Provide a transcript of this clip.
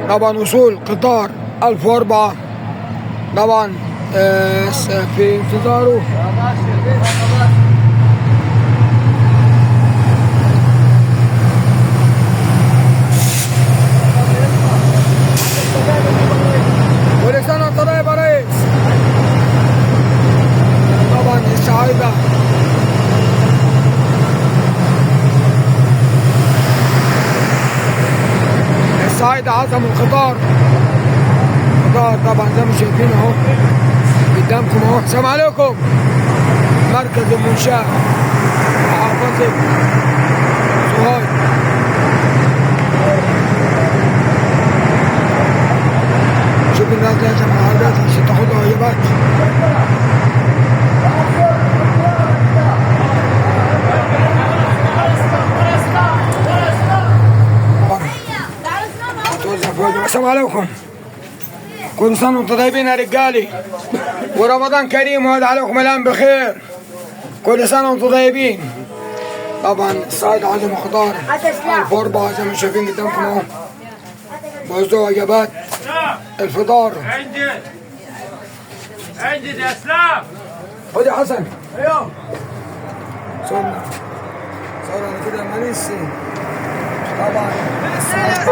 طبعا وصول قطار 1004 طبعا في انتظاره. كل سنة وانت طيب يا ريس. طبعا السعيدة عزم القطار طبعا زي ما شايفين اهو قدامكم اهو. السلام عليكم. مركز المنشاة محافظة سوهاج. شوف الناس لازم العربيات عشان تاخد واجبات. السلام عليكم. كل سنة وانتم طيبين يا رجالي، ورمضان كريم وعد عليكم الآن بخير. كل سنة وانتم طيبين. طبعا الصعيد عزم خضار 1004 زي ما شايفين قدامكم اهو. بوزعوا وجبات الفطار. عندي يا اسلام. خد يا حسن. ايوه. صورنا كده ماليسي. طبعا الصعيد